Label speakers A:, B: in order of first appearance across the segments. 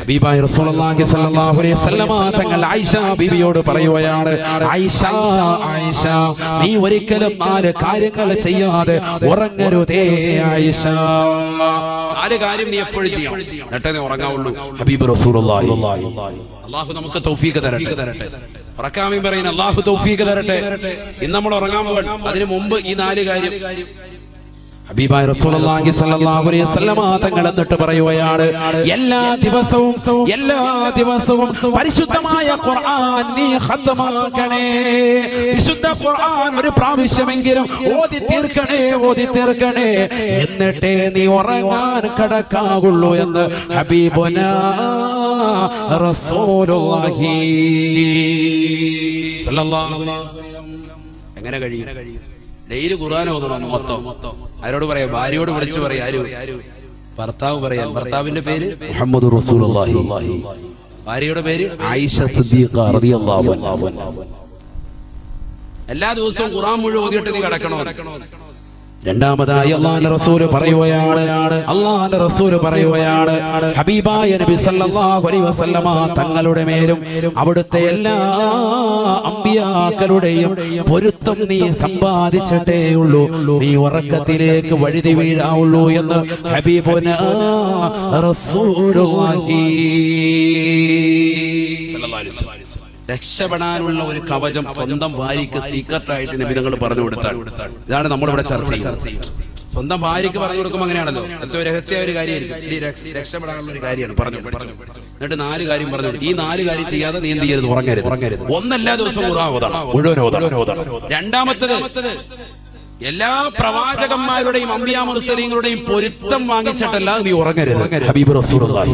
A: ഹബീബായ റസൂലുള്ളാഹി സ്വല്ലല്ലാഹു അലൈഹി വസല്ലമ തങ്ങൾ ആയിഷ ബീവിയോട് പറയുകയാണ്, ആയിഷ ആയിഷ നീ ഒരിക്കലും 4 കാര്യങ്ങൾ ചെയ്യാതെ ഉറങ്ങരുതേ ആയിഷ. 4 കാര്യം നീ എപ്പോഴും ചെയ്യണം, എന്നിട്ടേ നീ ഉറങ്ങാവുള്ളൂ. ഹബീബ് റസൂലുള്ളാഹി അല്ലാഹു നമുക്ക് തൗഫീഖ് തരട്ടെ. ഉറക്കാമി പറയുന്ന അല്ലാഹു തൗഫീഖ് തരട്ടെ. ഇന്ന് നമ്മൾ ഉറങ്ങാൻ പോകണം. അതിനു മുമ്പ് ഈ 4 കാര്യം ഹബീബായ റസൂലുള്ളാഹി സ്വല്ലല്ലാഹു അലൈഹി വസല്ലമ തങ്ങൾ എന്നിട്ട് പറയുകയാണ്, എല്ലാ ദിവസവും പരിശുദ്ധമായ ഖുർആൻ നീ ഖത്മാക്കണേ. വിശുദ്ധ ഖുർആൻ ഒരു പ്രാവശ്യമെങ്കിലും ഓതി തീർക്കണേ, എന്നിട്ടേ നീ ഉറങ്ങാൻ കടക്കാവുള്ളൂ എന്ന് ഹബീബുനാ റസൂലുള്ളാഹി സ്വല്ലല്ലാഹു അലൈഹി വസല്ലം. എങ്ങനെ കഴിയും? ഡെയിലി ഖുർആൻ ഓതണം മൊത്തം. ആരോട് പറയാ? ഭാര്യയോട് വിളിച്ചു പറയാ. ഭർത്താവ് പറയാൻ. ഭർത്താവിന്റെ പേര് മുഹമ്മദ് റസൂലുള്ളാഹി, ഭാര്യയുടെ പേര് ആയിഷ സിദ്ദീഖ റളിയല്ലാഹു അൻഹ. എല്ലാ ദിവസവും ഖുർആൻ മുഴുവൻ ഓതിയിട്ട് നീ കിടക്കണോ? രണ്ടാമതായി അല്ലാഹുവിന്റെ റസൂൽ പറയുകയാണ് ഹബീബായ നബി സല്ലല്ലാഹു അലൈഹി വസല്ലമ തങ്ങളുടെ മേലും അവിടുത്തെ എല്ലാ അമ്പിയാക്കളുടെയും പൊരുത്തം നീ സമ്പാദിച്ചിട്ടേ ഉള്ളൂ, നീ ഉറക്കത്തിലേക്ക് വഴുതി വീഴാവുള്ളൂ എന്ന് ഹബീബുനാ റസൂലുള്ളാഹി സല്ലല്ലാഹു അലൈഹി വസല്ലം. രക്ഷപ്പെടാനുള്ള ഒരു കവചം സ്വന്തം ഭാര്യയ്ക്ക് സീക്രട്ടായിട്ട് നബി തങ്ങൾ പറഞ്ഞു കൊടുത്താണ്. ഇതാണ് നമ്മളിവിടെ ചർച്ച ചെയ്യുന്നത്. സ്വന്തം ഭാര്യയ്ക്ക് പറഞ്ഞു കൊടുക്കുമ്പോൾ അങ്ങനെയാണല്ലോ, ഏറ്റവും രഹസ്യ ഒരു കാര്യമായിരിക്കും. രക്ഷപ്പെടാനുള്ള ഒരു കാര്യമാണ് പറഞ്ഞു. എന്നിട്ട് 4 കാര്യം പറഞ്ഞു. ഈ 4 കാര്യം ചെയ്യാതെ നീ എന്ത് ചെയ്യരുത്? ഉറങ്ങരുത്. ഒന്നെല്ലാ ദിവസവും മുഴുവൻ ഓതണം. രണ്ടാമത്തത്, എല്ലാ പ്രവാചകന്മാരുടെയും അംബിയാ മുർസലീങ്ങളുടെയും പൊരുത്തം വാങ്ങിച്ചിട്ടല്ലാതെ നീ ഉറങ്ങരുത്. ഹബീബ് റസൂലുള്ളാഹി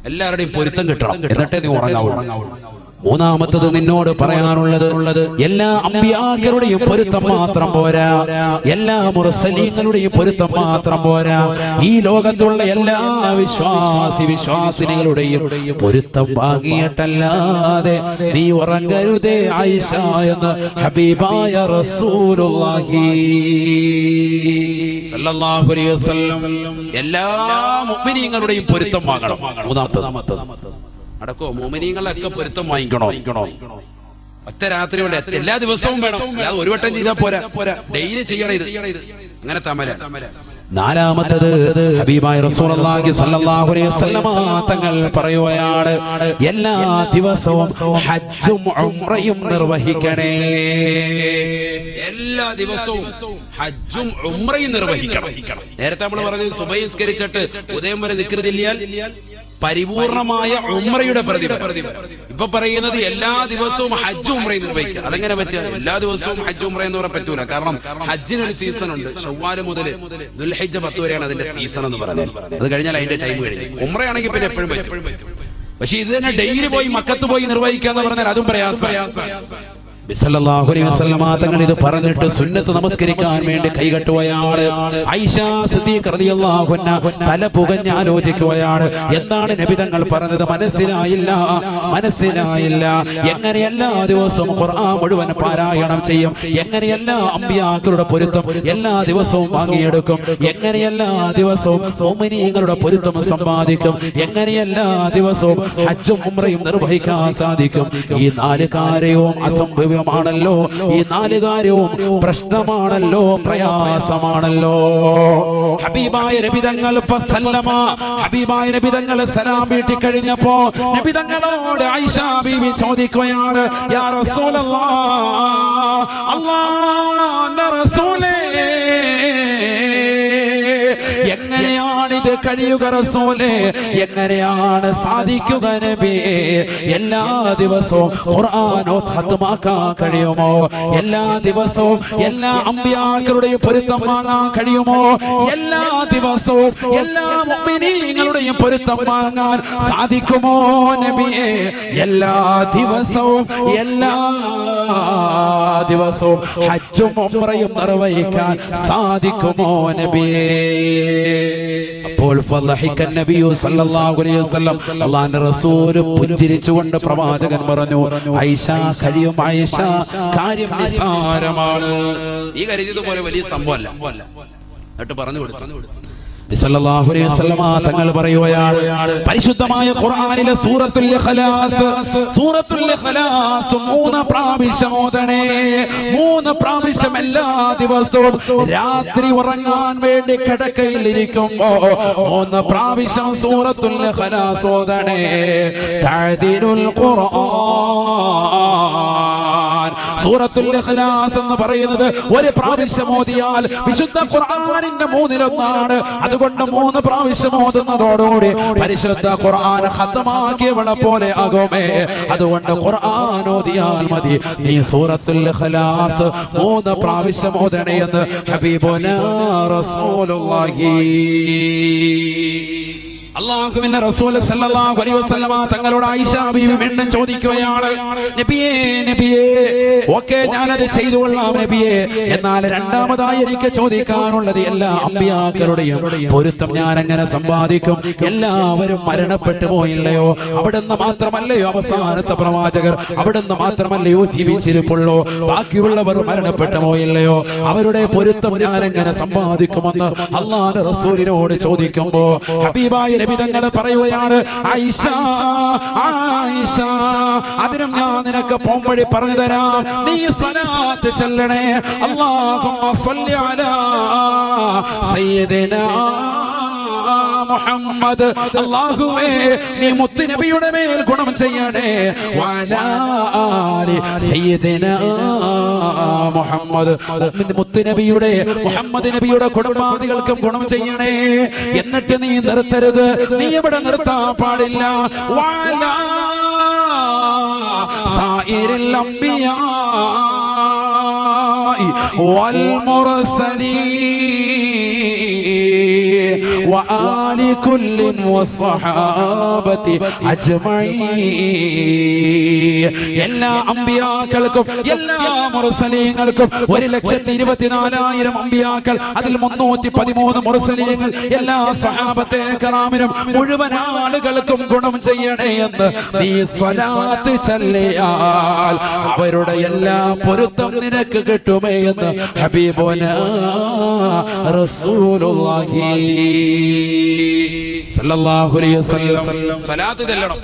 A: എല്ലാവരുടെയും പൊരുത്തം കിട്ടണം, എന്നിട്ടേ നീ ഉറങ്ങാവുള്ളൂ. മൂന്നാമത്തത് നിന്നോട് പറയാനുള്ളത്, എല്ലാ അമ്പിയാക്കളുടെയും പൊരുത്തം മാത്രം പോരാ, എല്ലാ മുർസലീങ്ങളുടെയും പൊരുത്തം മാത്രം പോരാ, ഈ ലോകത്തുള്ള എല്ലാ വിശ്വാസിനികളുടെയും പൊരുത്തം വാങ്ങിയിട്ടല്ലാതെ നീ ഉറങ്ങരുതേ ആയിഷ എന്ന് ഹബീബായ റസൂലുള്ളാഹി സല്ലല്ലാഹു അലൈഹി വസല്ലം. എല്ലാ മുഅ്മിനീങ്ങളുടെയും പൊരുത്തം വാങ്ങണം. മൂന്നാമത്തത് നടക്കോ? മുഅ്മിനീങ്ങളൊക്കെ പൊരുത്തം വാങ്ങിക്കണോ? ഒറ്റ രാത്രി കൊണ്ട് എല്ലാ ദിവസവും വേണം. അല്ലാതെ ഒരു വട്ടം ചെയ്താൽ പോരാ, ഡെയിലി ചെയ്യണം ഇത്. അങ്ങനെ തമല. നാലാമത്തത് ഹബീബായ റസൂലുള്ളാഹി സ്വല്ലല്ലാഹു അലൈഹി വസല്ലമ തങ്ങൾ പറയുകയാണ്, എല്ലാ ദിവസവും ഹജ്ജും ഉംറയും നിർവഹിക്കണേ. എല്ലാ ദിവസവും ഹജ്ജും ഉംറയും നിർവഹിക്കണം. നേരത്തെ നമ്മൾ പറഞ്ഞു സുബഹി നിസ്കരിച്ചിട്ട് ഉദയം വരെ ദിക്ർ ചൊല്ലിയാൽ പരിപൂർണമായ ഉംറയുടെ പ്രതിഫലം. ഇപ്പൊ പറയുന്നത് എല്ലാ ദിവസവും ഹജ്ജും ഉംറയും നിർവഹിക്കുക. അതെങ്ങനെ പറ്റുക? എല്ലാ ദിവസവും ഹജ്ജ് ഉംറ എന്ന് പറയാൻ പറ്റൂല. കാരണം ഹജ്ജിനൊരു സീസൺ ഉണ്ട്. ശവ്വാൽ മുതൽ ദുൽഹിജ്ജ 10 വരെയാണ് അതിന്റെ സീസൺ എന്ന് പറഞ്ഞത്. അത് കഴിഞ്ഞാൽ അതിന്റെ ടൈം കഴിഞ്ഞു. ഉംറയാണെങ്കിൽ പിന്നെ എപ്പോഴും പറ്റും. പക്ഷെ ഇത് തന്നെ ഡെയിലി പോയി മക്കത്ത് പോയി നിർവഹിക്കുക എന്ന് പറഞ്ഞാൽ അതും പ്രയാസം. സല്ലല്ലാഹു അലൈഹി വസല്ലമ തങ്ങൾ ഇത് പറഞ്ഞിട്ട് സുന്നത്ത് നമസ്കരിക്കാൻ വേണ്ടി കൈകെട്ടുകയാണ്. ആയിഷ സിദ്ദീഖ റളിയല്ലാഹു അൻഹ തല പുകഞ്ഞ് ആലോചിക്കുകയാണ്, എന്താണ് നബി തങ്ങൾ പറഞ്ഞത്? മനസ്സിലായില്ല. എങ്ങനെ എല്ലാ ദിവസവും ഖുർആൻ മുഴുവൻ പാരായണം ചെയ്യും? എങ്ങനെ എല്ലാ അമ്പിയാക്കളുടെ പൊരുത്തം എല്ലാ ദിവസവും വാങ്ങിയെടുക്കും? എങ്ങനെ എല്ലാ ദിവസവും മുഅ്മിനീങ്ങളുടെ പൊരുത്തം സമ്പാദിക്കും? എങ്ങനെ എല്ലാ ദിവസവും ഹജ്ജും ഉംറയും നിർവഹിക്കാൻ സാധിക്കും? ഈ 4 കാര്യവും അസംഭവ്യം ണല്ലോ. ഈ 4 കാര്യവും പ്രശ്നമാണല്ലോ, പ്രയാസമാണല്ലോ. ഹബീബായ നബി തങ്ങൾ സലാം വീട്ടി കഴിഞ്ഞപ്പോ നബി തങ്ങളോട് ആയിഷ ബീവി ചോദിക്കുകയാണ്, യാ റസൂലല്ലാഹ്, അല്ലാഹുവിന്റെ റസൂലേ, എങ്ങനെയാണിത് കഴിയുക റസൂലേ? എങ്ങനെയാണ് സാധിക്കുക നബിയേ? എല്ലാ ദിവസവും ഖുർആൻ ഖത്മാക്കാൻ കഴിയുമോ? എല്ലാ ദിവസവും എല്ലാ അമ്പിയാക്കളുടെയും പൊരുത്തം വാങ്ങാൻ കഴിയുമോ? എല്ലാ ദിവസവും എല്ലാ മുഅ്മിനീങ്ങളുടെയും പൊരുത്തം വാങ്ങാൻ സാധിക്കുമോ നബിയേ? എല്ലാ ദിവസവും ഹജ്ജും ഉംറയും നിർവഹിക്കാൻ സാധിക്കുമോ നബിയേ? അപ്പോൾ അല്ലാഹുവിന്റെ റസൂൽ പുഞ്ചിരിച്ചുകൊണ്ട് പ്രവാചകൻ പറഞ്ഞു, ആയിഷ കഴിയും, ആയിഷ കാര്യം നിസ്സാരമാണ്. ഈ കരുതിയതുപോലെ വലിയ സംഭവമല്ല. എന്നിട്ട് പറഞ്ഞു കൊടുത്തു, സല്ലല്ലാഹു അലൈഹി വസല്ലമ തങ്ങൾ പറയുകയാണ്, പരിശുദ്ധമായ ഖുർആനിലെ സൂറത്തുൽ ഇഖ്ലാസ് 3 പ്രാവശ്യം ഓതണേ. 3 പ്രാവശ്യം എല്ലാ ദിവസവും രാത്രി ഉറങ്ങാൻ വേണ്ടി കിടക്കയിൽ ഇരിക്കുമ്പോ 3 പ്രാവശ്യം സൂറത്തുൽ ഇഖ്ലാസ് ഓതണേ. തഅദീലുൽ ഖുർആൻ, സൂറത്തുൽ ഇഖ്ലാസ് എന്ന് പറയുന്നത് ഒരു പ്രാവശ്യം ഓതിയാൽ വിശുദ്ധ ഖുർആനിന്റെ 1/3. അതുകൊണ്ട് 3 പ്രാവശ്യം ഓതുന്നതോടുകൂടി പരിശുദ്ധ ഖുർആൻ ഖത്മാക്കിയവളെ പോലെ ആകുമേ. അതുകൊണ്ട് ഖുർആൻ ഓതിയാൽ മതി. നീ സൂറത്തുൽ ഇഖ്ലാസ് 3 പ്രാവശ്യം ഓതണേ എന്ന് ഹബീബുനാ റസൂലുള്ളാഹി അല്ലാഹുവിന്റെ റസൂൽ സല്ലല്ലാഹു അലൈഹി വസല്ലമ തങ്ങളോട് ആയിഷ ബീവി വീണ്ടും ചോദിക്കുകയാണ്, നബിയേ നബിയേ, ഓക്കേ ഞാനത് ചെയ്തുകൊള്ളാം നബിയേ, എന്നാൽ രണ്ടാമതായി എനിക്ക് ചോദിക്കാനുള്ളത് എല്ലാ അമ്പിയാക്കളുടെയും പൊരുത്തം ഞാൻ എങ്ങനെ സമ്പാദിക്കും? എല്ലാവരും മരണപ്പെട്ടു പോയില്ലയോ? അവിടുന്ന് മാത്രമല്ലയോ അവസാനത്തെ പ്രവാചകർ? അവിടുന്ന് മാത്രമല്ലയോ ജീവിച്ചിരിപ്പുള്ളൂ? ബാക്കിയുള്ളവർ മരണപ്പെട്ടു പോയില്ലയോ? അവരുടെ പൊരുത്തം ഞാൻ എങ്ങനെ സമ്പാദിക്കുമെന്ന് അല്ലാഹുവിന്റെ റസൂലിനോട് ചോദിക്കുമ്പോ ഹബീബായ നബിതങ്ങൾ പറയുകയാണ്, ആയിഷ ആയിഷ, അതിനും ഞാൻ നിനക്ക് പോംവഴി പറഞ്ഞു തരാം. നീ സ്വലാത്ത് ചൊല്ലണേ. അല്ലാഹുമ്മ സ്വല്ലി അലാ സയ്യിദിനാ മുഹമ്മദ്, അല്ലാഹുവേ നീ മുത്ത് നബിയുടെ മേൽ ഗുണം ചെയ്യണേ. വഅലാ ആലി സയ്യിദിനാ മുഹമ്മദ്, മുത്ത് നബിയുടെ മുഹമ്മദ് നബിയുടെ കുടുംബാദികൾക്കും ഗുണം ചെയ്യണേ. എന്നിട്ട് നീ നിർത്തരുത്, നീ ഇവിടെ നിർത്താൻ പാടില്ല. വഅലാ സായിരിൽ അംബിയാ വൽ മുർസലീൻ وآل كل والصحابة أجمعين. എല്ലാ അമ്പിയാക്കൾക്കും എല്ലാ മുർസലീങ്ങൾക്കും 1,24,000 അമ്പിയാക്കൾ, അതിൽ 313 മുർസലീങ്ങൾ, എല്ലാ സ്വഹാബത്തെ കറാമിനും മുഴുവൻ ആളുകൾക്കും ഗുണം ചെയ്യണേ എന്ന് നീ സ്വലാത്ത് ചൊല്ലിയാൽ അവരുടെ എല്ലാ പൊരുത്തം നിനക്ക് കിട്ടുമേ എന്ന് ഹബീബുനാ റസൂലുള്ളാഹി സല്ലല്ലാഹു അലൈഹി വസല്ലം സ്വലാത്ത് ചൊല്ലണം.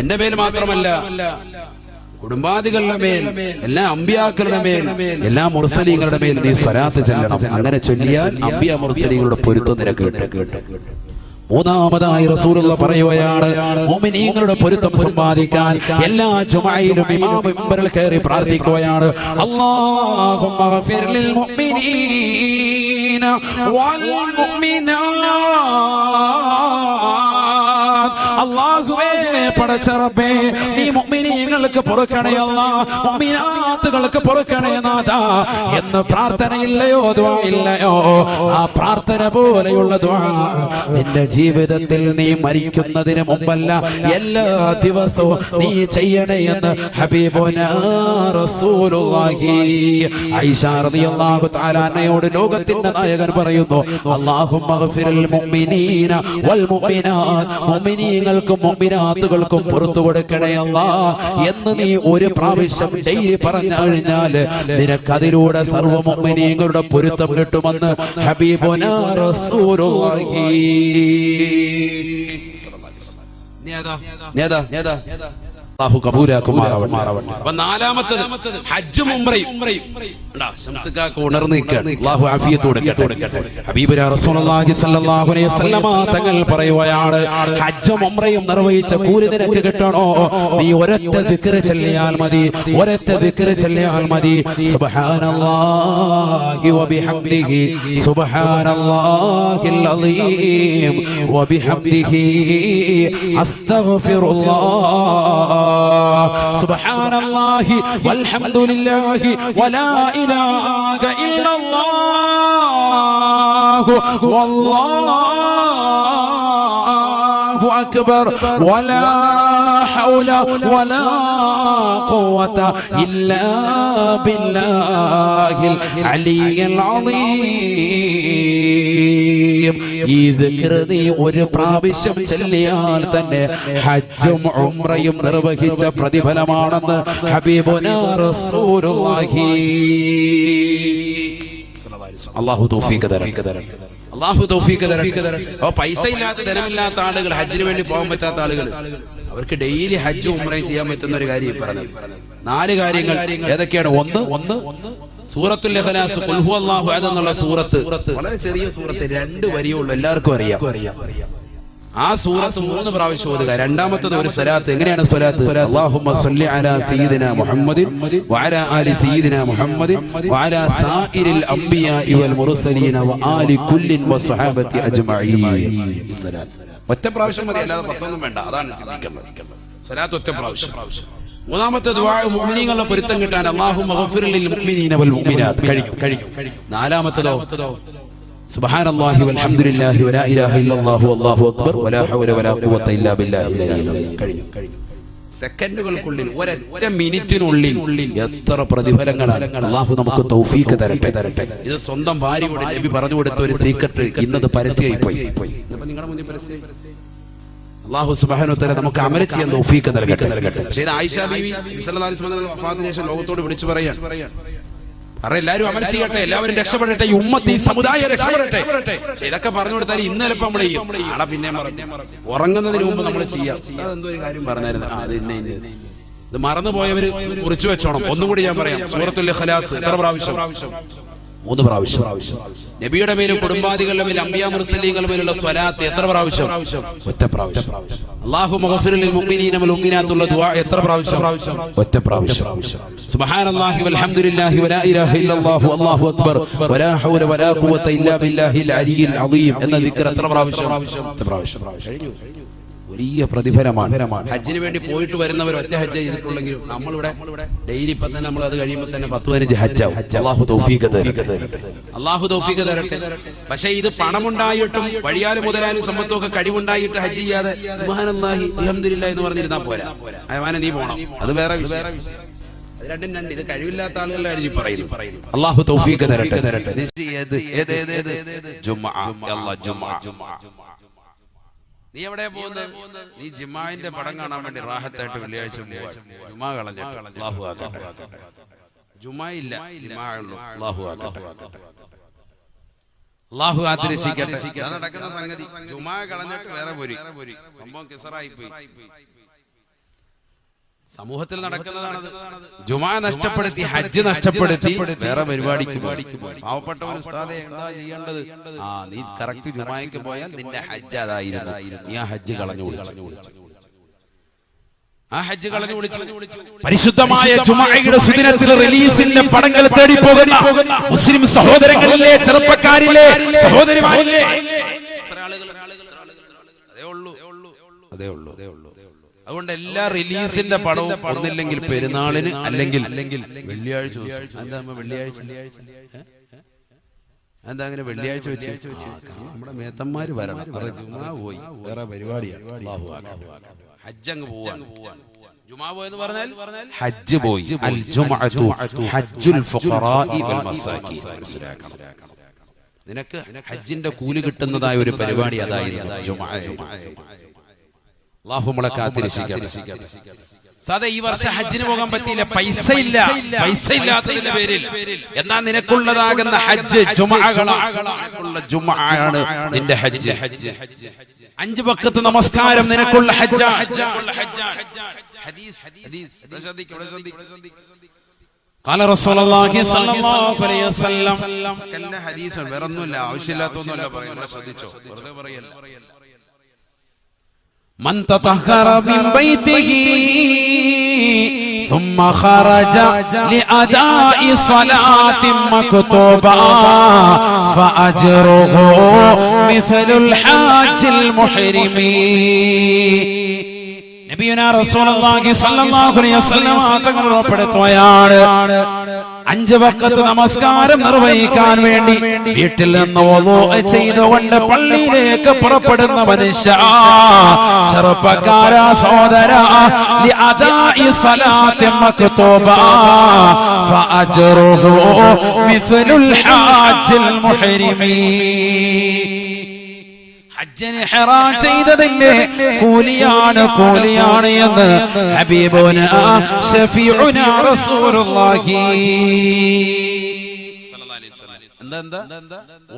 A: എന്റെ മേൽ മാത്രമല്ല, കുടുംബാദികളുടെ മേൽ, എല്ലാ അമ്പിയാക്കളുടെ മേൽ, എല്ലാ മുർസലീങ്ങളുടെ മേൽ നീ സ്വലാത്ത് ചൊല്ലണം. അങ്ങനെ ചൊല്ലിയാൽ അമ്പിയ മുർസലീങ്ങളുടെ പൊരുത്തം നിനക്ക് കിട്ടും. മൂന്നാമതായി റസൂലുള്ളാഹി പറയുകയാണ്, മുഅ്മിനീങ്ങളുടെ പൊരുത്തം സമ്പാദിക്കാൻ എല്ലാ ജുമഅയിലും ഇമാം മിമ്പറിൽ കയറി പ്രാർത്ഥിക്കുകയാണ്, അല്ലാഹുമ്മ ഗഫിർ ലിൽ മുഅ്മിനീന വൽ മുഅ്മിനാത്ത്. അല്ലാഹുവേ പടച്ച റബ്ബേ, നീ മുഅ്മിനീങ്ങൾക്ക് പൊറുക്കണേ അല്ലാഹ്, മുഅ്മിനാത്തുകൾക്ക് പൊറുക്കണേ നാഥാ എന്ന് പ്രാർത്ഥനയില്ലയോ, ദുആ ഇല്ലയോ? ആ പ്രാർത്ഥന പോലെയുള്ള ദുആ നിന്റെ ജീവിതത്തിൽ നീ മരിക്കുന്നതിന് മുമ്പല്ല, എല്ലാ ദിവസവും നീ ചെയ്യണേ എന്ന് ഹബീബുനാ റസൂലുള്ളാഹി. ആയിഷ റളിയല്ലാഹു തആല അൻഹയോട് ലോകത്തിന്റെ നായകൻ പറയുന്നു, അല്ലാഹുമ്മ ഗഫിറിൽ മുഅ്മിനീന വൽ മുഅ്മിനാത്ത്, മുഅ്മിനീങ്ങൾക്കും മുഅ്മിനാത്തുകൾക്കും പുറത്തു കൊടുക്കണേ അല്ലാഹ് എന്ന് നീ ഒരു പ്രാവശ്യം ഡെയിലി പറഞ്ഞു കഴിഞ്ഞാൽ നിനക്ക് അതിലൂടെ സർവ്വ മുഅ്മിനീങ്ങളുടെ പൊരുത്തം കിട്ടുമെന്ന് ഹബീബുനാ റസൂലുള്ളാഹി. അല്ലാഹു കബൂലാക്കുമാറാവട്ടെ. അപ്പോൾ നാലാമത്തേത് ഹജ്ജും ഉംറയും. ശംസുക്കാക്ക് ഉണർന്നു നിൽക്കുകയാണ്. അല്ലാഹു ആഫിയത്ത് കൊടുക്കട്ടെ. ഹബീബുനാ റസൂലുള്ളാഹി സ്വല്ലല്ലാഹു അലൈഹി വസല്ലമ തങ്ങൾ പറയുകയാണ്, ഹജ്ജും ഉംറയും നിർവഹിച്ച കൂലി നിനക്ക് കിട്ടണോ? നീ ഒരൊറ്റ ദിക്ർ ചൊല്ലിയാൽ മതി, ഒരൊറ്റ ദിക്ർ ചൊല്ലിയാൽ മതി. സുബ്ഹാനല്ലാഹി വബിഹംദിഹി സുബ്ഹാനല്ലാഹിൽ അളീം വബിഹംദിഹി അസ്തഗ്ഫിറുല്ലാഹ് സുബ്ഹാനല്ലാഹി വൽഹംദുലില്ലാഹി വലാ ഇലാഹ ഇല്ലല്ലാഹു വല്ലാഹു അക്ബർ വലാ ഹൗല വലാ ഖുവത ഇല്ലാ ബില്ലാഹിൽ അലിയ്യിൽ അളീം. ഈ ദിക്ർ നീ ഒരു പ്രാവശ്യം ചൊല്ലിയാൽ തന്നെ ഹജ്ജും ഉംറയും നിർവഹിച്ച പ്രതിഫലമാണെന്ന് ഹബീബുനാ റസൂലുള്ളാഹി. അല്ലാഹു തൗഫീഖ് തരട്ടെ. അള്ളാഹു തൗഫീഖ് തരട്ടെ. അപ്പൊ പൈസ ഇല്ലാത്ത ധനമില്ലാത്ത ആളുകൾ, ഹജ്ജിന് വേണ്ടി പോകാൻ പറ്റാത്ത ആളുകൾ, അവർക്ക് ഡെയിലി ഹജ്ജും ഉംറയും ചെയ്യാൻ പറ്റുന്ന ഒരു കാര്യം പറഞ്ഞു. 4 കാര്യങ്ങൾ ഏതൊക്കെയാണ്? ഒന്ന് സൂറത്തുൽ ഇഖ്ലാസ്, ഖുൽ ഹുവല്ലാഹു അഹദ് എന്നുള്ള സൂറത്ത്, വളരെ ചെറിയ സൂറത്ത്, 2 വരിയേ ഉള്ളൂ, എല്ലാവർക്കും അറിയാം. ആ സൂറത്ത് 3 പ്രാവശ്യം ഓതുക. രണ്ടാമത്തത് ഒരു സ്വലാത്ത്. എങ്ങനെയാണ് സ്വലാത്ത്? അല്ലാഹുമ്മ സ്വല്ലി അലാ സയ്യിദിനാ മുഹമ്മദിൻ വഅലാ ആലി സയ്യിദിനാ മുഹമ്മദിൻ വഅലാ സായിരിൽ അംബിയാഇ വൽ മുർസലീന വആലി കുല്ലിൻ വസ്വഹാബത്തി അജ്മഈൻ. ഒറ്റ പ്രാവശ്യം മതി, അല്ലാതെ 10 ഒന്നും വേണ്ട. അതാണ് ചിന്തിക്കേണ്ടത്. സ്വലാത്ത് ഒറ്റ പ്രാവശ്യം. മൂന്നാമത്തെ ദുആ മുഅ്മിനീങ്ങളുടെ പൊരുത്തം കിട്ടാൻ അല്ലാഹുമ്മ ഗഫിർ ലിൽ മുഅ്മിനീന വൽ മുഅ്മിനാത്ത്. കഴിയും. നാലാമത്തേതോ സുബ്ഹാനല്ലാഹി വൽഹംദുലില്ലാഹി വലാ ഇലാഹ ഇല്ലല്ലാഹു വല്ലാഹു അക്ബർ വലാ ഹൗല വലാ ഖുവത ഇല്ലാ ബില്ലാഹിൽ അലിയ്യിൽ അദീം. കഴിയും. സെക്കൻഡുകൾക്കുള്ളിൽ, ഒരൊറ്റ മിനിറ്റിനുള്ളിൽ എത്ര പ്രതിഫലങ്ങളാണ്. അല്ലാഹു നമുക്ക് തൗഫീഖ് തരട്ടെ. ഇത് സ്വന്തം ഭാര്യയോട് നബി പറഞ്ഞു കൊടുത്ത ഒരു സീക്രട്ട് ഇന്നത് പരസ്യമായി പോയി. ഇപ്പോ നിങ്ങളുടെ മുന്നിൽ പരസ്യമായി. അല്ലാഹു സുബ്ഹാനഹു വ തആല നമുക്ക് അമൽ ചെയ്യാൻ തൗഫീഖ് നൽകട്ടെ. പക്ഷേ ഇത് ആയിഷ ബീവി സല്ലല്ലാഹു അലൈഹി വസല്ലം വഫാത്തിന് ശേഷം ലോകത്തോട് വിളിച്ചു പറയാൻ, എല്ലാവരും അമൽ ചെയ്യട്ടെ, എല്ലാവരും രക്ഷപ്പെടട്ടെ, ഈ ഉമ്മത്ത്, ഈ സമുദായം രക്ഷപ്പെടട്ടെ. ഇതൊക്കെ പറഞ്ഞു കൊടുത്താൽ ഇന്നലെ നമ്മൾ ചെയ്യും. ആടെ പിന്നെ ഉറങ്ങുന്നതിന് മുമ്പ് നമ്മൾ ചെയ്യാം. അതെന്തോ ഒരു കാര്യം പറഞ്ഞായിരുന്നു. അത് ഇത് മറന്നുപോയവര് കുറിച്ചു വെച്ചോണം. ഒന്നും കൂടി ഞാൻ പറയാം. സൂറത്തുൽ ഇഖ്ലാസ് എത്ര പ്രാവശ്യം? 3 പ്രാവശ്യം. നബിയുടെ മേലും കുടുംബാദികളുടെ മേലും അംബിയാ മുർസലീങ്ങളുടെ മേലുള്ള സ്വലാത്ത് എത്ര പ്രാവശ്യം? ഒറ്റ പ്രാവശ്യം. അല്ലാഹുമ്മ ഗഫിർ ലിൽ മുഅ്മിനീന വൽ മുഅ്മിനാത്തുള്ള ദുആ എത്ര പ്രാവശ്യം? ഒറ്റ പ്രാവശ്യം. സുബ്ഹാനല്ലാഹി വൽഹംദുലില്ലാഹി വലാ ഇലാഹ ഇല്ലല്ലാഹു വല്ലാഹു അക്ബർ വലാ ഹൗല വലാ ഖുവത ഇല്ലാ ബില്ലാഹിൽ അലിയ്യിൽ അദീം എന്ന ദിക്ർ എത്ര പ്രാവശ്യം? ഒറ്റ പ്രാവശ്യം. കഴിഞ്ഞു. വലിയ പ്രതിഫലമാണ്. ഹജ്ജിന് വേണ്ടി പോയിട്ട് വരുന്നവർ ഒറ്റ ഹജ്ജ് ചെയ്തിട്ടുള്ളെങ്കിലും നമ്മളിവിടെ ഡെയിലി ഇപ്പം തന്നെ നമ്മൾ അത് കഴിയുമ്പോൾ തന്നെ 10-15 ഹജ്ജാവും. അല്ലാഹു തൗഫീഖ് തരട്ടെ. പക്ഷേ ഇത് പണമുണ്ടായിട്ടും വഴിയാലും മുതലാലും സമ്പത്തും ഒക്കെ കഴിവുണ്ടായിട്ട് ഹജ്ജ് ചെയ്യാതെ സുബ്ഹാനല്ലാഹി അൽഹംദുലില്ലാഹി എന്ന് പറഞ്ഞിരുന്നാ പോരാ. അയവാനെ നീ പോണം, അത് വേറെ വിഷയം. അത് രണ്ടും രണ്ട്. ഇത് കഴിവില്ലാത്ത ആളുകളാണ് ഇനി പറയുന്നു. അല്ലാഹു തൗഫീഖ് തരട്ടെ. നീ എവിടെ പോകുന്നത്? നീ ജിമാന്റെ പടം കാണാൻ വേണ്ടി റാഹത്തായിട്ട് വെള്ളിയാഴ്ച ജുമാ കളഞ്ഞിട്ട്. അല്ലാഹു ആക്കട്ടെ. ജുമാ ഇല്ല, ജുമാ ഉള്ളൂ. അല്ലാഹു ആക്കട്ടെ. അല്ലാഹു ആദരിക്കട്ടെ. നടക്കുന്ന സംഗതി ജുമാ കളഞ്ഞിട്ട് വേറെ പോരി. സംഭവം കിസറായി പോയി. സമൂഹത്തിൽ നടക്കുന്നതാണത്. ജുമാ നഷ്ടപ്പെടുത്തി, ഹജ്ജ് നഷ്ടപ്പെടുത്തി, വേറെ പരിപാടിക്ക് പാവപ്പെട്ട ഒരു ഉസ്താദേ എന്താ ചെയ്യേണ്ടത്? നീ കറക്റ്റ് ജുമായ്ക്ക് പോയാൽ നിന്റെ ഹജ്ജ് അതായിരുന്നു. നീ ആ ഹജ്ജ് കളഞ്ഞു വിളിച്ചു. പരിശുദ്ധമായ ജുമാഅയുടെ സുദിനത്തിൽ റിലീസിന്റെ പടങ്ങൾ തേടി പോകുന്ന മുസ്ലിം സഹോദരങ്ങളിലെ, ചെറുപ്പക്കാരിലെ, സഹോദരിമാരിലെ അതേ ഉള്ളൂ. അതുകൊണ്ട് എല്ലാ റിലീസിന്റെ പടവും ഒന്നില്ലെങ്കിൽ പെരുന്നാളിന്, അല്ലെങ്കിൽ വെള്ളിയാഴ്ച. എന്താ അങ്ങനെ വെള്ളിയാഴ്ച വെച്ച്? നമ്മുടെ മേത്തന്മാര് വരണം. ജുമാ പോയി, വേറെ പരിപാടിയാണ്. ഹജ്ജ് അങ്ങ് പോവാണ്. ജുമാ പോയെന്ന് പറഞ്ഞാൽ ഹജ്ജ് പോയി. അൽ ജുമുഅതു ഹജ്ജുൽ ഫുഖറാഇ വൽ മസാകീൻ. നിനക്ക് ഹജ്ജിന്റെ കൂലി കിട്ടുന്നതായ ഒരു പരിപാടി അതായിരുന്നു ജുമുഅ. അല്ലാഹു നമ്മളെ കാത്തിരക്ഷിക്കട്ടെ. സാദേ ഈ വർഷം ഹജ്ജിന് പോകാൻ പറ്റിയില്ല, പൈസ ഇല്ലാത്തതിന്റെ പേരിൽ. എന്നാ നിനക്കുള്ളതാകുന്ന ഹജ്ജ് ജുമുഅയാണ് നിന്റെ ഹജ്ജ്. 5 വഖത്ത് നമസ്കാരം നിനക്കുള്ള ഹജ്ജ്. ഖാല റസൂലുള്ളാഹി സ്വല്ലല്ലാഹു അലൈഹി വസല്ലം. കല്ല ഹദീസ് വേറൊന്നുമില്ല, ആവശ്യമില്ലാത്തൊന്നുമല്ല പറയുന്നത്. ശ്രദ്ധിച്ചോ, വെറുതെ പറയല്ല. من تطهر من بيته ثم خرج لأداء صلاة مكتوبة فأجره مثل الحاج المحرم. നബിയുനാ റസൂലുള്ളാഹി സ്വല്ലല്ലാഹു അലൈഹി വസല്ലം തങ്ങൾ ഉറപ്പെടുത്തുകയാണ്, 5 വഖത്ത് നമസ്കാരം നിർവഹിക്കാൻ വേണ്ടി വീട്ടിൽ നിന്ന് വുളൂ ചെയ്തുകൊണ്ട് പള്ളിയിലേക്ക് പുറപ്പെടുന്ന മനുഷ്യ, ചെറുപ്പക്കാരാ സഹോദരാ, ലിഅദാഇ സ്വലാത്തി മക്തൂബ ഫഅജ്റുഹു മിസ്ലുൽ ഹാജിൽ മുഹ്രിമി. ഹജ്ജിന് ഇഹ്റാം ചെയ്തതിന്റെ കൂലിയാണ് എന്ന് ഹബീബുനാ ഷഫീഉനാ റസൂലുള്ളാഹി.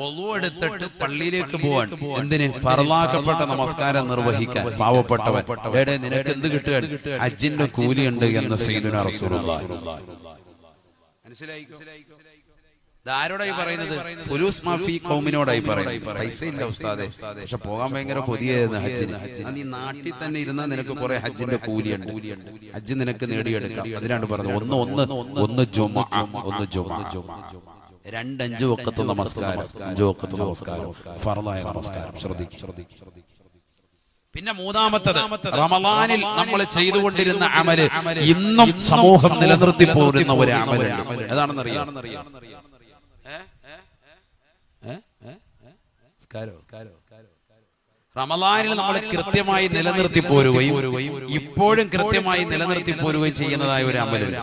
A: ഒളു എടുത്തിട്ട് പള്ളിയിലേക്ക് പോവാൻ. എന്തിന്? ഫർളാക്കപ്പെട്ട നമസ്കാരം നിർവഹിക്കാൻ. പാവപ്പെട്ടവൻ നിനക്ക് എന്ത് കിട്ടുക? ഹജ്ജിന്റെ കൂലിയുണ്ട് എന്ന് സയ്യിദുനാ റസൂലുള്ളാഹി. മനസ്സിലായി? ആരോടായി പറയുന്നത്? ഫുലൂസ് മാഫി ഖൗമിനോടായി പറയുന്നത്. പൈസ ഇല്ല ഉസ്താദേ, പക്ഷെ പോകാൻ ഭയങ്കര കൊതിയായിരുന്നു ഹജ്ജിന്. നീ നാട്ടിൽ തന്നെ ഇരുന്നാൽ നിനക്ക് കുറെ ഹജ്ജിന്റെ കൂലിയുണ്ട്, ഹജ്ജ് നിനക്ക് നേടിയെടുക്കാം. അതിനാണ് പറഞ്ഞത് ഒന്ന് ജുമുഅ, ഒന്ന് ജുമുഅ. 2 വഖത്ത് നമസ്കാരം, 5 വഖത്ത് നമസ്കാരം, ഫർളായ നമസ്കാരം. ശ്രദ്ധിക്കുക. പിന്നെ മൂന്നാമത്തത്, റമളാനിൽ നമ്മൾ ചെയ്തുകൊണ്ടിരുന്ന അമല് ഇന്നും സമൂഹം നിലനിർത്തി പോരുന്ന ഒരു അമലാണ്. ഏതാണെന്നറിയാം? റമളാനിൽ നമ്മൾ കൃത്യമായി നിലനിർത്തി പോരുകയും ഇപ്പോഴും കൃത്യമായി നിലനിർത്തി പോരുകയും ചെയ്യുന്നതായ ഒരു അമലുണ്ട്.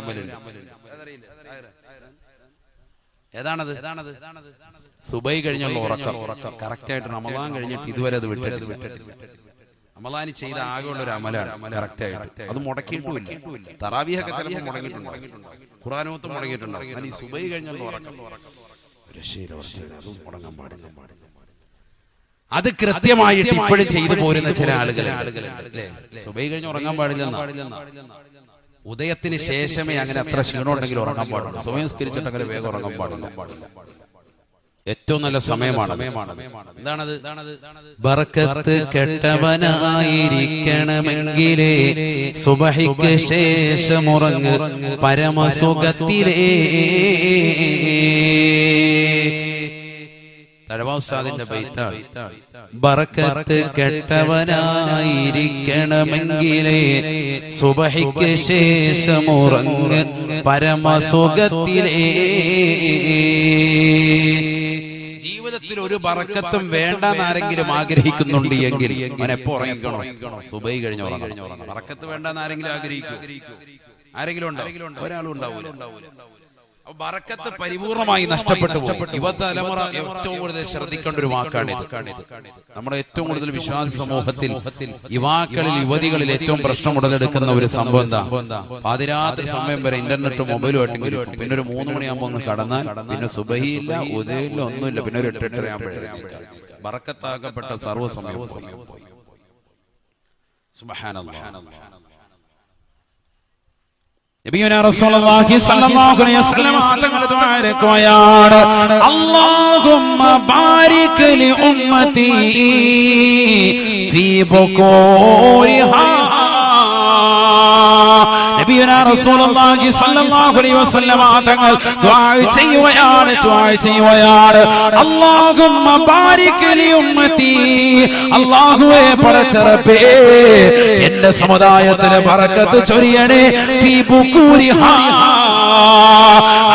A: ഏതാണത്? സുബൈ കഴിഞ്ഞുള്ള ഉറക്കം. കറക്റ്റായിട്ട് റമളാൻ കഴിഞ്ഞിട്ട് ഇതുവരെ അത് വിട്ടിട്ടില്ല. റമളാനി ചെയ്ത ആകെയുള്ള ഒരു അമലാണ് കറക്റ്റായിട്ട്. അത് മുടക്കിയിട്ടുമില്ല. തറാവീഹൊക്കെ ചിലപ്പോൾ മുടങ്ങിയിട്ടുണ്ട്, ഖുർആനോത്ത് മുടങ്ങിയിട്ടുണ്ടാവും. ഈ സുബൈ കഴിഞ്ഞുള്ള ഉറക്കം അത് കൃത്യമായിട്ട് ഇപ്പോഴും ചെയ്തു പോരുന്ന ചില ആളുകൾ. സുബൈ കഴിഞ്ഞ് ഉറങ്ങാൻ പാടില്ലെന്ന, ഉദയത്തിന് ശേഷമേ അങ്ങനെ അത്ര ക്ഷീണമുണ്ടെങ്കിൽ ഉറങ്ങാൻ പാടില്ല. സുബൈ നിസ്കരിച്ചിട്ട് അങ്ങനെ വേഗം ഉറങ്ങാൻ പാടില്ല. ഏറ്റവും നല്ല സമയമാണ്. എന്താണത്? ബർക്കത്ത് കെട്ടവനായിരിക്കണമെങ്കിലേ സുബഹിക്ക് ശേഷം ഉറങ്ങ് പരമസുഖത്തിലേ. തഴവാസാദിന്റെ ബൈത്താണ്. ബർക്കത്ത് കെട്ടവനായിരിക്കണമെങ്കിലേ സുബഹിക്ക് ശേഷം ഉറങ്ങ് പരമസുഖത്തിലേ. ജീവിതത്തിൽ ഒരു ബർക്കത്തും വേണ്ടെന്ന് ആരെങ്കിലും ആഗ്രഹിക്കുന്നുണ്ട് എങ്കിൽ അവൻ എപ്പോ ഉറങ്ങിക്കണോ? സുബൈ കഴിഞ്ഞ് ഉറങ്ങണം. ബർക്കത്ത് വേണ്ടെന്ന് ആരെങ്കിലും ആഗ്രഹിക്കും? ആരെങ്കിലും ഉണ്ടോ? ഒരാളും ഉണ്ടാവൂല. ബർക്കത്ത് പരിപൂർണമായി നഷ്ടപ്പെട്ടു പോകും. യുവതലമുറ ഏറ്റവും കൂടുതൽ ശ്രദ്ധിക്കേണ്ട ഒരു വാക്കാണിത്. നമ്മുടെ ഏറ്റവും കൂടുതൽ വിശ്വാസ സമൂഹത്തിൽ യുവാക്കളിൽ, യുവതികളിൽ ഏറ്റവും പ്രശ്നം ഉടലെടുക്കുന്ന ഒരു സംഭവം എന്താ? പാതിരാത്രി സമയം വരെ ഇന്റർനെറ്റും മൊബൈലും ആയിട്ട് പിന്നെ ഒരു 3 മണിയാകുമ്പോൾ ഒന്ന് കടന്നാൽ പിന്നെ സുബഹിയില്ല, ഉദയമില്ല, ഒന്നുമില്ല. പിന്നെ ഒരു 8-8:30 ആകുമ്പോഴേക്കും ബർക്കത്താക്കപ്പെട്ട സർവ്വസമയവും പോയി. സുബ്ഹാനല്ലാഹ്. നബിയുനാ റസൂലുള്ളാഹി സ്വല്ലല്ലാഹു അലൈഹി വസല്ലം തങ്ങൾ ദുആ ചെയ്യുകയാണ്, അല്ലാഹുമ്മ ബാരിക് ലി ഉമ്മതി ഫീ ബുകൂരിഹാ. നബിയുനാ റസൂലുള്ളാഹി സ്വല്ലല്ലാഹു അലൈഹി വസല്ലം തങ്ങൾ ദുആ ചെയ്യുകയാണ്, അല്ലാഹുമ്മ ബാരിക് ലി ഉമ്മതി. അല്ലാഹുവേ, പടച്ചറബേ, എന്റെ സമുദായത്തിന് ബർക്കത്ത് ചൊരിയണേ. ഫീ ബുകൂരിഹാ,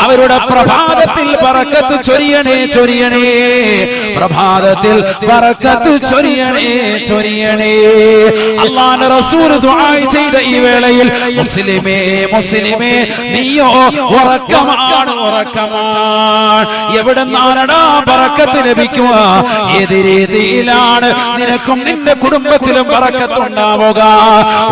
A: അവരുടെ പ്രഭാതത്തിൽ ബർക്കത്ത് ചൊരിയണേ. പ്രഭാതത്തിൽ ബർക്കത്ത് ചൊരിയണേ. അല്ലാഹുവിന്റെ റസൂൽ ദുആ ചെയ്ത ഈ വേളയിൽ മുസ്ലിമേ, നീയോ ഉറക്കമാണ്. എവിടെന്നാണടാ ബർക്കത്ത് ലഭിക്കുക? ഏത് രീതിയിലാണ് നിനക്കും നിന്റെ കുടുംബത്തിലും ബർക്കത്ത് ഉണ്ടാവുക?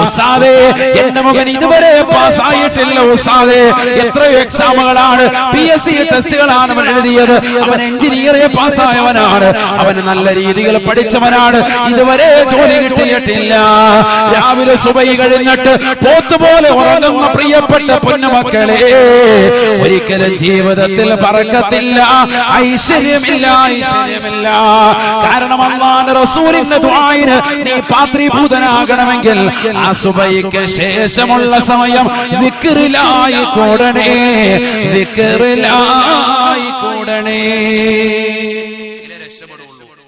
A: ഉസ്താദേ, എന്റെ മകൻ ഇതുവരെ പാസ്സായിട്ടില്ല. ഉസ്താദേ, എത്രയോ എക്സാമുകളാണ്, PSC ടെസ്റ്റുകളാണ് അവൻ എഴുതിയത്. അവൻ എഞ്ചിനീയറിംഗ് പാസ്സായവനാണ്, അവൻ നല്ല രീതിയിൽ പഠിച്ചവനാണ്, ഇതുവരെ ജോലി കിട്ടിയിട്ടില്ല. രാവിലെ സുബഹി കഴിഞ്ഞിട്ട് പോത്തുപോലെ ഉറങ്ങുന്ന പ്രിയപ്പെട്ട പൊന്നുമക്കളെ, ഒരിക്കലും ജീവിതത്തിൽ ബർക്കത്തില്ല, ഐശ്വര്യമില്ല. കാരണം അല്ലാഹുവിന്റെ റസൂലിന്റെ ദുആയിന് നീ പാത്രീഭൂതനാകണമെങ്കിൽ ആ സുബഹിക്ക് ശേഷമുള്ള സമയം ദിക്റിലായി കൂടണേ.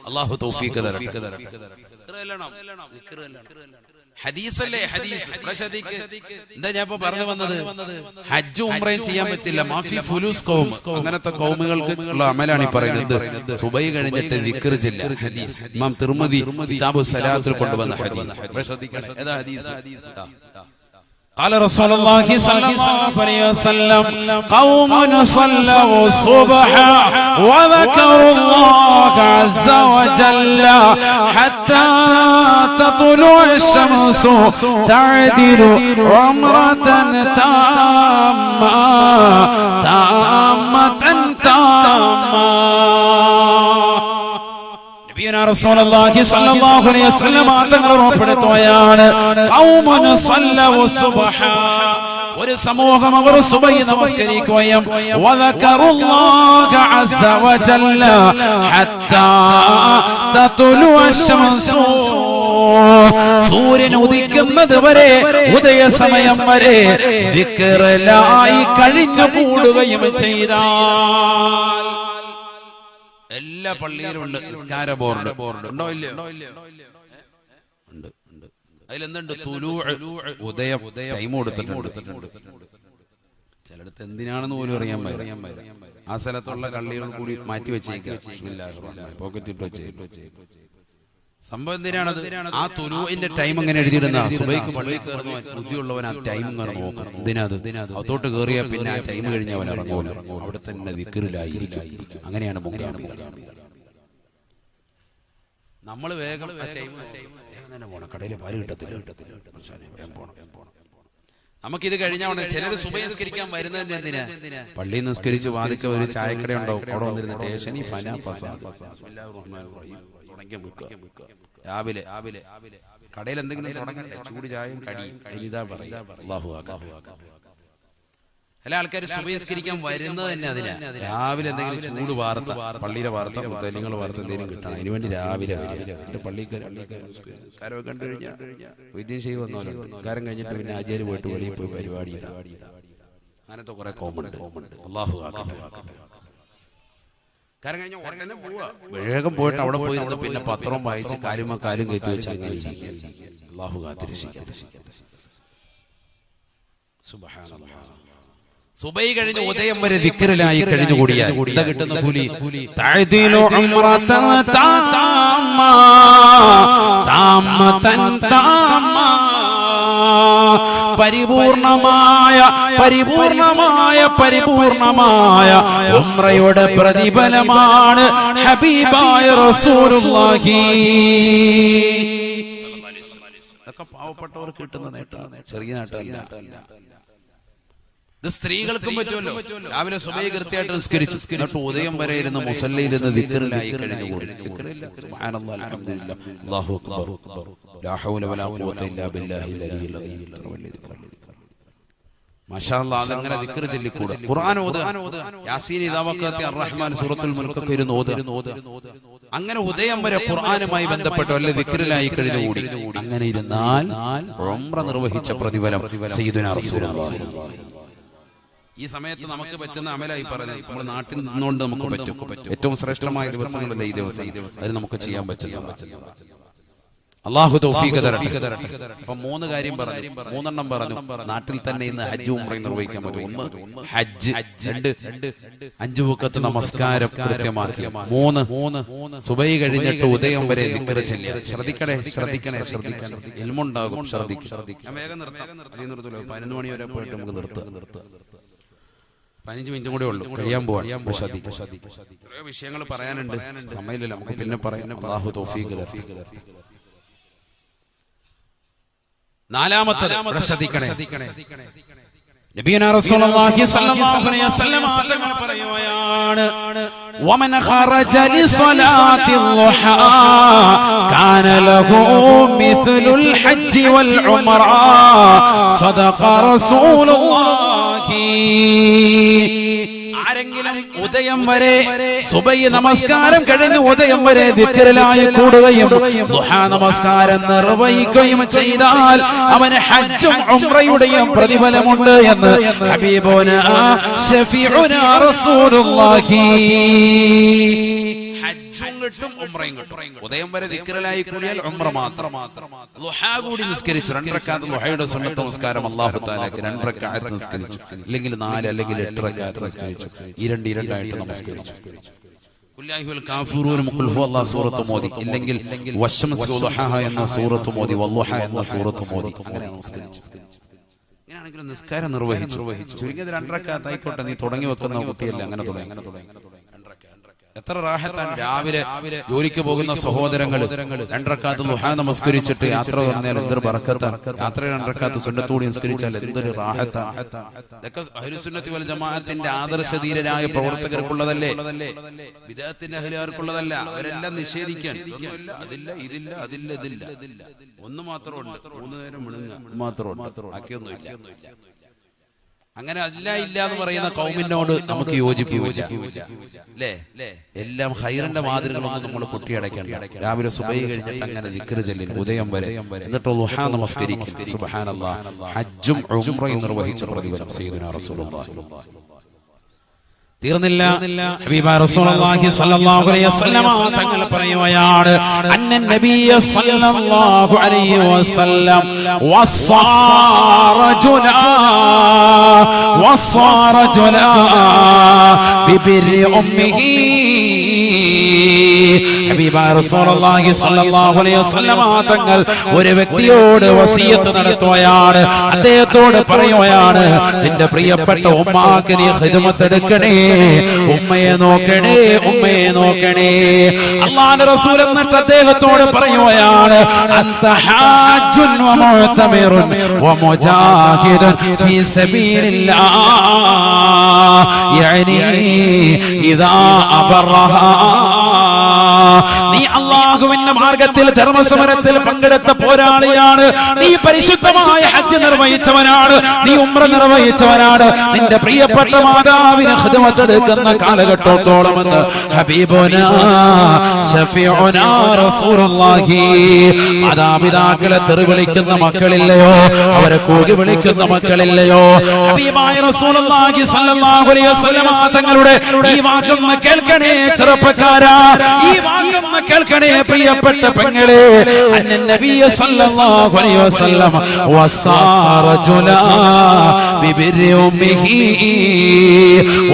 A: അല്ലാഹു തൗഫീഖ് തരട്ടെ. ഹദീസല്ലേ, ഹദീസ്. എന്താ ഞാൻ ഇപ്പൊ പറഞ്ഞു വന്നത്? ഹജ്ജ് ഉംറയും ചെയ്യാൻ പറ്റില്ല. മാഫി ഫുലൂസ് ഖൗം, അങ്ങനത്തെ ഖൗമുകൾക്ക് ഉള്ള അമലാണ് ഈ പറയുന്നത്. സുബൈ കഴിഞ്ഞിട്ട് ദിക്ർ ചെല്ല. ഹദീസ് ഇമാം തിർമിദി കിതാബു സലാത്തിൽ കൊണ്ടുവന്ന ഹദീസ്. ഏതാ ഹദീസ്? قال رسول الله صلى الله عليه وسلم قوم صلوا الصبح وذكروا الله عز وجل حتى تطلع الشمس تعدل عمرة تامة നബിയുനാ റസൂലുള്ളാഹി സ്വല്ലല്ലാഹു അലൈഹി വസല്ലം തങ്ങൾ ഉറപ്പെടുത്തുകയാണ് ഖൗമുൻ സല്ലവു സുബ്ഹ, ഒരു സമൂഹം അവർ സുബഹി നമസ്കരിക്കുകയും വദകറുല്ലാഹ അസ്സ വജല്ല ഹത്താ തതുലു അശ്ശംസു, സൂര്യൻ ഉദിക്കുന്നത് വരെ ഉദയസമയം വരെ ദിക്റിലായി കഴിഞ്ഞു കൂടുകയും ചെയ്താൽ. എല്ലാ പള്ളിയിലും ഉണ്ട് നിസ്കാര ബോർഡ്. ഉണ്ടോ ഇല്ലയോ? ഉണ്ട്. അതിലെന്തുണ്ട്? ഉദയം ടൈം കൊടുത്തിട്ടുണ്ട്. ചിലടത്ത് എന്തിനാണെന്ന് പോലും അറിയാൻ പറ്റും. ആ സ്ഥലത്തുള്ള കള്ളികൾ കൂടി മാറ്റി വെച്ചേക്കാം, പോക്കറ്റിട്ട് വെച്ച്. സംഭവം എന്തിനാണത്? ആ തുലൂഇന്റെ ടൈം അങ്ങനെ എഴുതിയിടുന്ന സുബൈക്ക് പള്ളിയിൽ കയറുന്ന ബുദ്ധിയുള്ളവൻ ആ ടൈം ഇങ്ങനെ നോക്കണം. എന്തിനാത്? അകത്തോട്ട് കയറിയാൽ പിന്നെ ആ ടൈം കഴിഞ്ഞ് അവൻ ഇറങ്ങുമല്ലോ, അവിടെ തന്നെ ദിക്റിലായിരിക്കും. അങ്ങനെയാണ് നമ്മൾ വേഗം തന്നെ പോണം. കടയിൽ പാല് കിട്ടത്തില്ല. നമുക്കിത് കഴിഞ്ഞാൽ ചിലർ സുബഹി നിസ്കരിക്കാൻ വരുന്നതിന് എന്തിനാ? പള്ളിയിൽ നിസ്കരിച്ച് വാദിച്ച ഒരു ചായക്കട ഉണ്ടാവും, അവിടെ വന്നിരുന്നിട്ട് രാവിലെ കടയിൽ എന്തെങ്കിലും തുടങ്ങട്ടെ, ചൂട് ചായയും കടിയും ഇതാ പറയാ. അല്ലാഹു അക്ബർ. എല്ലാ ആൾക്കാരും സുബഹി നിസ്കരിക്കാൻ വരുന്നത് തന്നെ അതിനാ. രാവിലെ എന്തെങ്കിലും ചൂട് വാർത്ത, പള്ളിയിലെ വാർത്ത, മുത്തലിങ്ങൾ വാർത്ത എന്തെങ്കിലും കിട്ടണം. അതിനുവേണ്ടി രാവിലെ പള്ളിക്കാരൊക്കെ കണ്ടു കഴിഞ്ഞാൽ വൈദ്യം ചെയ്ത് വന്നോല്ലോ. കാരം കഴിഞ്ഞിട്ട് പിന്നെ ആചാര്യ പോയിട്ട് വെളിയിൽ പോയി പരിപാടി അങ്ങനത്തെ കുറെ കോമുണ്ട്. അല്ലാഹു അക്ബർ. കാരം കഴിഞ്ഞ ഉടനെ പോവാ, വേഗം പോയിട്ട് അവിടെ പോയിരുന്നു പിന്നെ പത്രം വായിച്ച് കാര്യം കയറ്റി വെച്ച് അങ്ങനെ അല്ലാഹു കാത്തിരക്ഷിക്കട്ടെ. സുബ്ഹാനല്ലാഹ്. സുബഹി കഴിഞ്ഞ് ഉദയം വരെ ദിക്റിലായി കഴിഞ്ഞുകൂടിയാൽ എന്താ കിട്ടുന്ന കൂലി? തഅദീലു ഉംറതൻ താമ്മ താമ്മതൻ താമ്മ, പരിപൂർണമായ ഉംറയുടെ പ്രതിഫലമാണ് ഹബീബായ റസൂലുള്ളാഹി. ഇതൊക്കെ പാവപ്പെട്ടവർക്ക് കിട്ടുന്ന നേട്ടമാണ്, ചെറിയ നേട്ടമല്ല. ഇത് സ്ത്രീകൾക്കും പറ്റുമല്ലോ. രാവിലെ സുബഹി കൃത്യമായിട്ട് നിസ്കരിച്ചു, എന്നിട്ട് ഉദയം വരെ ഇരുന്ന് മുസല്ലയിൽ നിന്ന് ദിക്റിലായി കഴിഞ്ഞുകൂടി. സുബ്ഹാനല്ലാഹ്, അൽഹംദുലില്ലാഹ്, അല്ലാഹു അക്ബർ, ലാ ഹൗല വലാ ഖുവത ഇല്ലാ ബില്ലാഹിൽ അലിയിൽ അദീം. മാഷാഅല്ലാഹ്, അതങ്ങനെ ദിക്ർ ചൊല്ലിക്കൂടാ. ഖുർആൻ ഓതുക, യാസീൻ ഇദാ വഖഅത്തി അർറഹ്മാൻ, സൂറത്തുൽ മുൽക്ക് ഒക്കെ ഇരുന്ന് ഓതുക. അങ്ങനെ ഉദയം വരെ ഖുർആനുമായി ബന്ധപ്പെട്ട് വല്ല ദിക്റിലായി കഴിഞ്ഞുകൂടി. അങ്ങനെ ഇരുന്നാൽ ഉംറ നിർവഹിച്ച പ്രതിഫലം സയ്യിദുനാ റസൂലുള്ളാഹി. ഈ സമയത്ത് നമുക്ക് പറ്റുന്ന അമലായി പറഞ്ഞത് നമ്മൾ നാട്ടിൽ നിന്നുകൊണ്ട് നമുക്ക് പറ്റും. ഏറ്റവും ശ്രേഷ്ഠമായ ദിവസങ്ങളല്ലേ ഈ ദിവസം, അത് നമുക്ക് ചെയ്യാൻ പറ്റില്ല. അല്ലാഹു തൗഫീഖ് തരട്ടെ. അപ്പൊ 3 കാര്യം പറഞ്ഞു, 3 പറഞ്ഞു. നാട്ടിൽ തന്നെ ഇന്ന് ഹജ്ജ് ഉംറയും നിർവഹിക്കാൻ പറ്റും. 1 ഹജ്ജ്, 2 5 വഖത്ത് നമസ്കാരം കൃത്യമാക്കി, 3 സുബഹി കഴിഞ്ഞിട്ട് ഉദയം വരെ ദിക്ർ ചൊല്ലുക. ശ്രദ്ധിക്കണേ. ഇൽമുണ്ടാകും, ശ്രദ്ധിക്കും. ഞാൻ വേഗം നിർത്താം, 11 മണി വരെ പോയിട്ട് നമുക്ക് നിർത്താം. 15 മിനിറ്റും കൂടെ ഉള്ളൂ, കഴിയാൻ പോവാൻ. എത്രയോ വിഷയങ്ങൾ പറയാനുണ്ട്, സമയമില്ല, നമുക്ക് പിന്നെ പറയാൻ. അല്ലാഹു തൗഫീഖ് തരട്ടെ. 4-മത്തെ ശ്രദ്ധിക്കണേ. നബിയുനാ റസൂലുള്ളാഹി സ്വല്ലല്ലാഹു അലൈഹി വസല്ലം തങ്ങൾ പറയുകയാണ്, വമൻ ഖറജ ലിസ്വലാത്തിൽ ളുഹാ കാന ലഹു മിസ്ലുൽ ഹജ്ജി വൽ ഉംറ സദഖ റസൂലുള്ളാഹി. ആരെങ്കിലും ഉദയം വരെ സുബഹി നമസ്കാരം കഴിഞ്ഞ് ഉദയം വരെ ദിക്റിലായി കൂടുകയും ദുഹാ നമസ്കാരം നിർവഹിക്കുകയും ചെയ്താൽ അവന് ഹജ്ജും ഉംറയുടെയും പ്രതിഫലമുണ്ട് എന്ന് ഹബീബുനാ ശഫീഉനാ റസൂലുള്ളാഹി. ഹജ്ജും കിട്ടും, ഉംറയും കിട്ടും. ഉദയം വരെ ദിക്റിലായി കൂടിയാൽ ഉംറ മാത്രം. ളുഹാ കൂടി നിസ്കരിച്ചു, 2 റക്അത്ത് ളുഹയുടെ സുന്നത്ത് നമസ്കാരം അല്ലാഹു തആലക്ക് 2 റക്അത്ത് നിസ്കരിച്ചു, അല്ലെങ്കിൽ 4 അല്ലെങ്കിൽ 8 റക്അത്ത് നിസ്കരിച്ചു. 2 ആയിട്ട് നമസ്കരിച്ചു. ഖുല്ലാഹിൽ കാഫിറൂൻ ഖുൽ ഹുവല്ലാഹു സൂറത്ത് മോദി, ഇല്ലെങ്കിൽ വശംസി വളുഹാ എന്ന സൂറത്ത് മോദി, വളുഹാ എന്ന സൂറത്ത് മോദി. അങ്ങനെ നമസ്കരിച്ചു. ഇങ്ങനെയാണെങ്കിൽ നിസ്കാരം നിർവഹിച്ചു. ചുരുങ്ങിയത് 2 റക്അത്ത് ആയിക്കോട്ടെ, നീ തുടങ്ങി വെക്കുന്ന കുട്ടിയല്ല, അങ്ങനെ തുടങ്ങി. എത്ര റാഹത്താണ്. രാവിലെ ജോലിക്ക് പോകുന്ന സഹോദരങ്ങൾ 2 റക്അത്ത് ദുഹാ നമസ്കരിച്ചിട്ട് യാത്ര പറഞ്ഞാൽ എന്തൊരു ബർക്കത്താണ്. യാത്ര 2 റക്അത്ത് സുന്നത്തൂടി നിസ്കരിച്ചാൽ എന്തൊരു റാഹത്താണ്. ഇതൊക്കെ അഹ്ലുസുന്നത്തി വൽ ജമാഅത്തിന്റെ ആദർശധീരരായ പ്രവർത്തകർക്കുള്ളതല്ലേ, ബിദ്അത്തിന്റെ അഹ്ലുകാർക്കുള്ളതല്ല. അവരെല്ലാം നിഷേധിക്കാൻ അതില്ല ഇതില്ല അതില്ല ഇതില്ല, ഒന്ന് മാത്രമുണ്ട്, 3 നേരം മിണുങ്ങ മാത്രമുണ്ട്, ബാക്കിയൊന്നുമില്ല. അങ്ങനെ അല്ല ഇല്ല എന്ന് പറയുന്ന കൗമിനോട് നമുക്ക് യോജിപ്പില്ല അല്ലേ. എല്ലാം ഖൈറിന്റെ മാതൃകളൊന്നും നമ്മൾ കുട്ടിയടയ്ക്കണ്ട. രാവിലെ സുബഹി കഴിഞ്ഞിട്ട് അങ്ങനെ ദിക്ർ ചൊല്ലിൻ ഉദയം വരെ, എന്നിട്ട് ദുഹാ നമസ്കരിക്കും. സുബ്ഹാനല്ലാഹ്. ഹജ്ജും ഉംറയും നിർവഹിച്ച പ്രതിഫലം സയ്യിദുനാ റസൂലുള്ളാഹി. തീർന്നില്ല. ഹബീബായ റസൂലുള്ളാഹി സ്വല്ലല്ലാഹു അലൈഹി വസല്ലം തങ്ങൾ പറയുകയാണ്, അന്നൻ നബിയ സ്വല്ലല്ലാഹു അലൈഹി വസല്ലം വസ്സാറജുല ബിബിരി ഉമ്മിഹി. ഹബീബായ റസൂലുള്ളാഹി സ്വല്ലല്ലാഹു അലൈഹി വസല്ലം തങ്ങൾ ഒരു വ്യക്തിയോട് വസിയത്ത് നടത്തുകയാണ്. അദ്ദേഹത്തോട് പറയുകയാണ്, നിന്റെ പ്രിയപ്പെട്ട ഉമ്മാക്ക് നീ ഖിദ്മത്ത് എടുക്കണേ, ഉമ്മയെ നോക്കണേ, ഉമ്മയെ നോക്കണേ. അല്ലാഹുവിന്റെ റസൂൽ എന്നിട്ട് അദ്ദേഹത്തോട് പറയുകയാണ്, അൻത ഹാജുൻ വ മുഅ്തമിറുൻ വ മുജാഹിദുൻ ഫീ സബീലില്ലാഹ് യഅനി ഇദാ അബറഹാ. നീ അല്ലാഹുവിന്റെ മാർഗത്തിൽ ധർമ്മസമരത്തിൽ പങ്കെടുത്ത പോരാളിയാണ്. നീ പരിശുദ്ധമായ ഹജ്ജ് നിർവഹിച്ചവനാണ്, നീ ഉംറ നിർവഹിച്ചവനാണ്. നിന്റെ പ്രിയപ്പെട്ട മാതാവിന് ഖിദ്മത്ത് എടുക്കുന്ന കാലഘട്ടത്തോളമെന്ന് ഹബീബുനാ ശഫീഉനാ റസൂലുള്ളാഹി. മാതാപിതാക്കളെ തെറി വിളിക്കുന്ന മക്കളില്ലയോ, അവരെ കൂകി വിളിക്കുന്ന മക്കളില്ലയോ? ഹബീബായ റസൂലുള്ളാഹി സ്വല്ലല്ലാഹു അലൈഹി വസല്ലം തങ്ങളുടെ ഈ വാക്കൊന്ന് കേൾക്കണേ ചെറുപ്പക്കാരാ, ഈ വാക്കൊന്ന് കേൾക്കണേ പ്രിയപ്പെട്ട പെങ്ങളെ. അന്നൻ നബിയ സ്വല്ലല്ലാഹു അലൈഹി വസല്ലം വസാറജുല ബിബിരി ഉമ്മിഹി.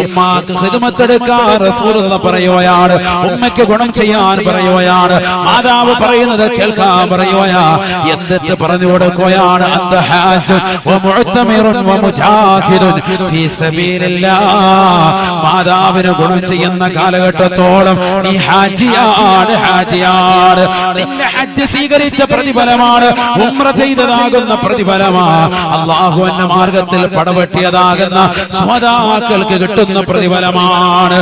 A: ഉമ്മാക്ക് ഖിദ്മത്ത് എടുക്കാൻ റസൂലുള്ളാഹി പറയുകയാണ്, ഉമ്മയ്ക്ക് ഗുണം ചെയ്യാൻ പറയുകയാണ്, മാതാവ് പറയുന്നത് കേൾക്കാൻ പറയുകയാ. എന്നിട്ട് പറഞ്ഞു കൊടുക്കുകയാണ്, അന്ത ഹാജുൻ വ മുഅ്തമിറുൻ വ മുജാഹിദുൻ ഫീ സബീലില്ലാഹ്. മാതാവിന് ഗുണം ചെയ്യുന്ന കാലഘട്ടത്തോളം നീ ഹാജിയാണ്, ഹാജിയാണ്. നിന്റെ ഹജ്ജ് സ്വീകരിച്ച പ്രതിഫലമാണ്, ഉംറ ചെയ്തതാകുന്ന പ്രതിഫലമാണ്, അല്ലാഹുവിന്റെ മാർഗത്തിൽ പടവെട്ടിയതാകുന്ന സ്വഹാബാക്കൾക്ക് കിട്ടുന്ന പ്രതിഫലമാണ്.